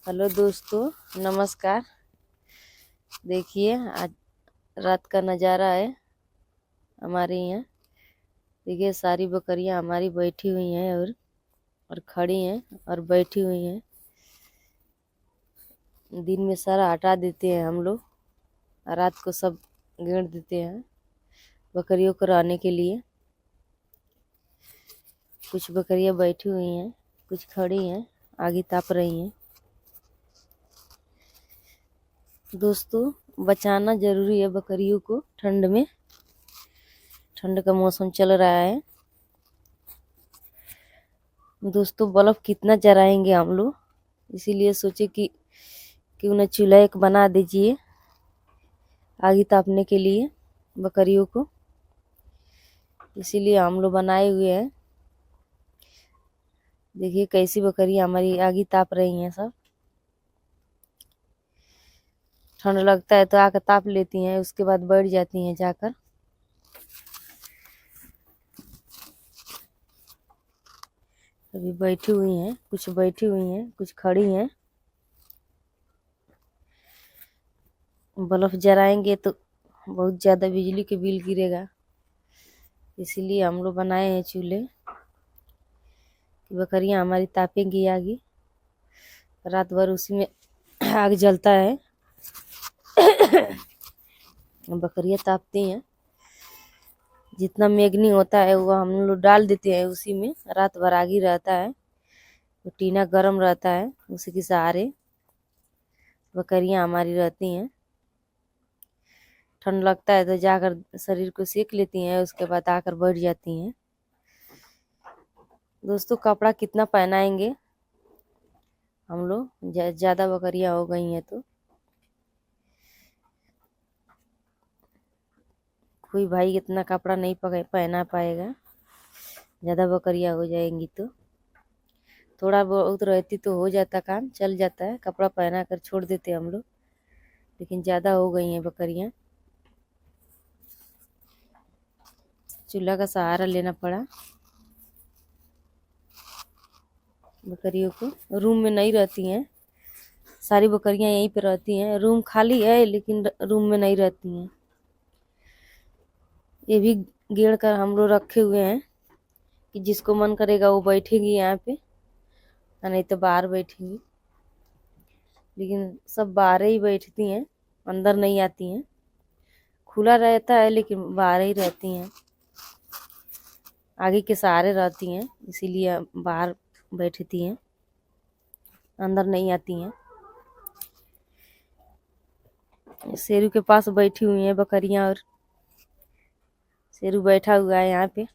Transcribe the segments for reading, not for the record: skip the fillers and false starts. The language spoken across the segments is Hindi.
हेलो दोस्तों, नमस्कार। देखिए आज रात का नज़ारा है हमारे यहाँ। देखिए सारी बकरियां हमारी बैठी हुई हैं और खड़ी हैं और बैठी हुई हैं। दिन में सारा हटा देते हैं हम लोग, रात को सब घेर देते हैं बकरियों को रहने के लिए। कुछ बकरियां बैठी हुई हैं, कुछ खड़ी हैं, आगे ताप रही हैं। दोस्तों, बचाना ज़रूरी है बकरियों को ठंड में। ठंड का मौसम चल रहा है दोस्तों। बल्ब कितना जलाएंगे हम लोग, इसीलिए सोचे कि क्यों न चूल्हा एक बना दीजिए आगे तापने के लिए बकरियों को। इसीलिए हम लोग बनाए हुए हैं। देखिए कैसी बकरियां हमारी आगे ताप रही हैं। सब ठंड लगता है तो आकर ताप लेती हैं, उसके बाद बैठ जाती हैं जाकर। अभी बैठी हुई हैं, कुछ बैठी हुई हैं, कुछ खड़ी हैं। बल्ब जलाएंगे तो बहुत ज़्यादा बिजली के बिल गिरेगा, इसीलिए हम लोग बनाए हैं चूल्हे कि बकरियां हमारी तापेंगी आगे। रात भर उसी में आग जलता है, बकरियां तापती हैं। जितना मेगनी होता है वो हम लोग डाल देते हैं उसी में, रात भर आग ही रहता है। वो टीना गर्म रहता है, उसी के सहारे बकरियां हमारी रहती हैं। ठंड लगता है तो जाकर शरीर को सेक लेती हैं, उसके बाद आकर बैठ जाती हैं। दोस्तों, कपड़ा कितना पहनाएंगे हम लोग, ज़्यादा बकरियां हो गई हैं तो। कोई भाई इतना कपड़ा नहीं पहना पाएगा, ज़्यादा बकरियां हो जाएंगी तो। थोड़ा बहुत रहती तो हो जाता, काम चल जाता है, कपड़ा पहना कर छोड़ देते हम लोग। लेकिन ज़्यादा हो गई हैं बकरियां, चूल्हा का सहारा लेना पड़ा बकरियों को। रूम में नहीं रहती हैं सारी बकरियां, यहीं पे रहती हैं। रूम खाली है लेकिन रूम में नहीं रहती हैं। ये भी घेर कर हम लोग रखे हुए हैं कि जिसको मन करेगा वो बैठेगी यहाँ पे, नहीं तो बाहर बैठेगी। लेकिन सब बाहर ही बैठती हैं, अंदर नहीं आती हैं। खुला रहता है लेकिन बाहर ही रहती हैं, आगे के सहारे रहती हैं, इसीलिए बाहर बैठती हैं, अंदर नहीं आती हैं। शेरू के पास बैठी हुई हैं बकरियां, और शेरू बैठा हुआ है यहाँ पे।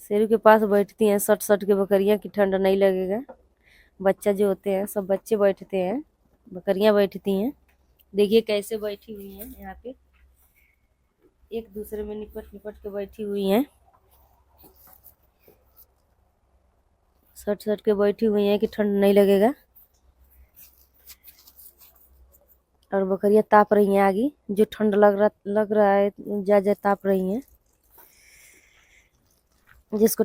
शेरू के पास बैठती हैं सट सट के बकरियां की ठंड नहीं लगेगा। बच्चा जो होते हैं सब बच्चे बैठते हैं, बकरियां बैठती हैं। देखिए कैसे बैठी हुई हैं यहाँ पे, एक दूसरे में निपट निपट के बैठी हुई हैं। सट सट के बैठी हुई हैं कि ठंड नहीं लगेगा। और बकरियां ताप रही हैं आगे, जो ठंड लग रहा है जा जा ताप रही हैं। जिसको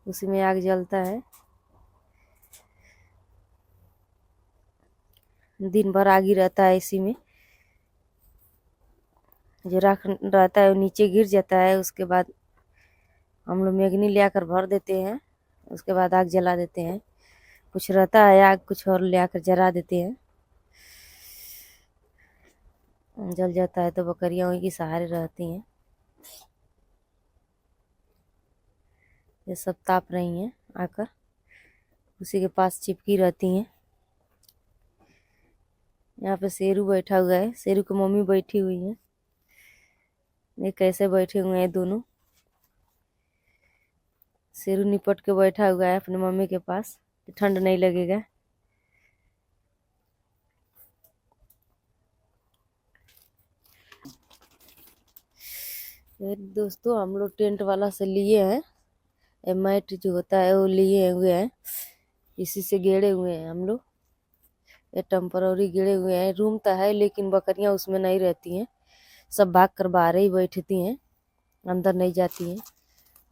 उसी में आग जलता है। दिन भर आग ही रहता है इसी में। जो राख रहता है वो नीचे गिर जाता है, उसके बाद हम लोग मेगनी ले आकर भर देते हैं, उसके बाद आग जला देते हैं। कुछ रहता है आग, कुछ और ले आकर जला देते हैं। जल जाता है तो बकरियां वहीं के सहारे रहती हैं। ये सब ताप रही हैं आकर, उसी के पास चिपकी रहती हैं। यहाँ पे शेरू बैठा हुआ है, शेरू की मम्मी बैठी हुई है। ये कैसे बैठे हुए हैं दोनों। शेरू निपट के बैठा हुआ है अपने मम्मी के पास, ठंड नहीं लगेगा। दोस्तों, हम लोग टेंट वाला से लिए हैं, मैट जो होता है वो लिए हुए हैं, इसी से गेड़े हुए हैं हम लोग। ये टेम्पररी गेड़े हुए हैं। रूम तो है लेकिन बकरियां उसमें नहीं रहती हैं, सब भाग कर बाहर ही बैठती हैं। अंदर नहीं जाती हैं।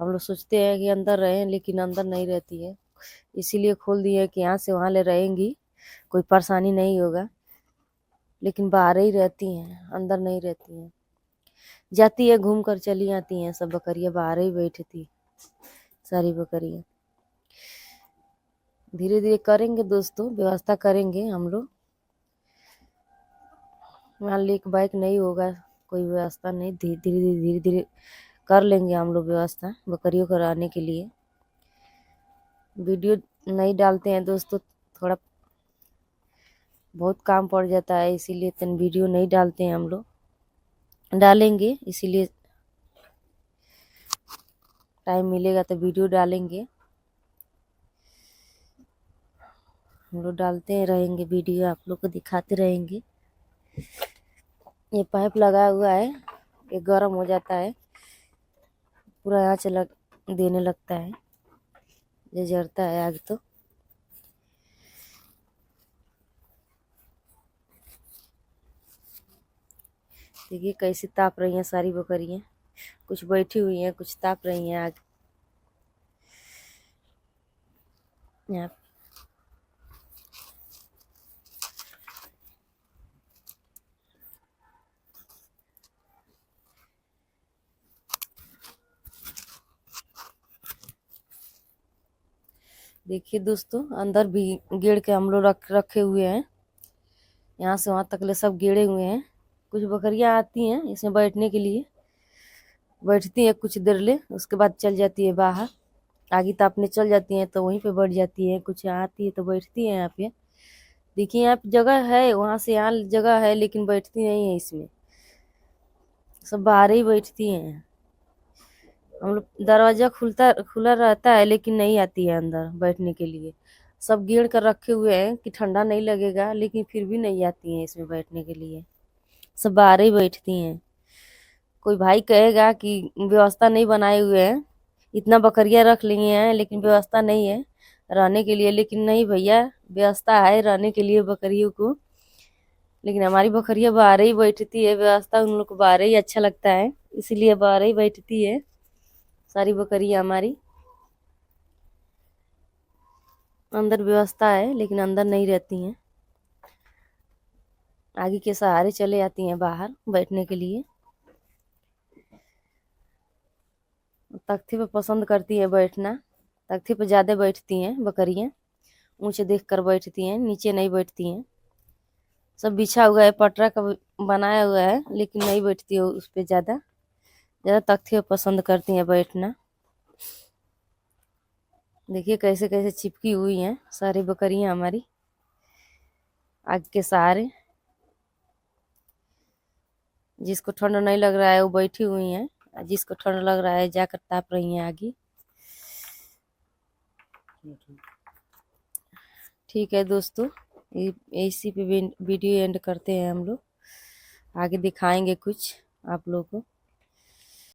हम लोग सोचते हैं कि अंदर रहें, लेकिन अंदर नहीं रहती है। इसीलिए खोल दिए कि यहाँ से वहाँ ले रहेंगी, कोई परेशानी नहीं होगा। लेकिन बाहर ही रहती हैं, अंदर नहीं रहती हैं। जाती है घूम कर चली आती हैं, सब बकरियाँ बाहर ही बैठती, सारी बकरियाँ। धीरे धीरे करेंगे दोस्तों, व्यवस्था करेंगे हम लोग। मान ली एक बाइक नहीं होगा, कोई व्यवस्था नहीं, धीरे धीरे कर लेंगे हम लोग व्यवस्था बकरियों को रहने के लिए। वीडियो नहीं डालते हैं दोस्तों, थोड़ा बहुत काम पड़ जाता है, इसीलिए तन वीडियो नहीं डालते हैं हम लोग। डालेंगे, इसीलिए टाइम मिलेगा तो वीडियो डालेंगे। हम लोग डालते रहेंगे वीडियो, आप लोग को दिखाते रहेंगे। ये पाइप लगा हुआ है, ये गर्म हो जाता है, पूरा यहाँ से देने लगता है, ये जलता है आग तो। देखिए कैसे ताप रही हैं सारी बकरियाँ, कुछ बैठी हुई हैं, कुछ ताप रही हैं आग। यहाँ देखिए दोस्तों, अंदर भी गेड़ के हम लोग रखे हुए हैं, यहाँ से वहाँ तक ले सब गेड़े हुए हैं। कुछ बकरियाँ आती हैं इसमें बैठने के लिए, बैठती हैं कुछ देर ले, उसके बाद चल जाती है बाहर, आगे तापने चल जाती हैं, तो वहीं पे बैठ जाती है। कुछ आती है तो बैठती है यहाँ पे। देखिए यहाँ पे जगह है, वहाँ से यहाँ जगह है, लेकिन बैठती नहीं है इसमें, सब बाहर ही बैठती हैं। हम लोग दरवाजा खुला रहता है, लेकिन नहीं आती है अंदर बैठने के लिए। सब गेड़ कर रखे हुए हैं कि ठंडा नहीं लगेगा, लेकिन फिर भी नहीं आती हैं इसमें बैठने के लिए, सब बाहर ही बैठती हैं। कोई भाई कहेगा कि व्यवस्था नहीं बनाए हुए हैं, इतना बकरियां रख ली हैं लेकिन व्यवस्था नहीं है रहने के लिए। लेकिन नहीं भैया, व्यवस्था है रहने के लिए बकरियों को, लेकिन हमारी बकरियां बाहर ही बैठती है। व्यवस्था उन लोग को बाहर ही अच्छा लगता है, इसीलिए बाहर ही बैठती है सारी बकरियां हमारी। अंदर व्यवस्था है, लेकिन अंदर नहीं रहती हैं, आगे के सहारे चले जाती हैं बाहर बैठने के लिए। तख्ते पे पसंद करती है बैठना, तख्ते पे ज़्यादा बैठती हैं बकरियाँ, ऊंचे देख कर बैठती हैं, नीचे नहीं बैठती हैं। सब बिछा हुआ है, पटरा का बनाया हुआ है, लेकिन नहीं बैठती है उस पर ज़्यादा, ज़्यादा तख्ते पे पसंद करती हैं बैठना। देखिए कैसे कैसे चिपकी हुई हैं सारी बकरियाँ हमारी आग के सहारे। जिसको ठंड नहीं लग रहा है वो बैठी हुई हैं, जिसको ठंड लग रहा है जाकर ताप रही हैं आगे। ठीक है दोस्तों, इसी पे वीडियो एंड करते हैं हम लोग, आगे दिखाएंगे कुछ आप लोगों को।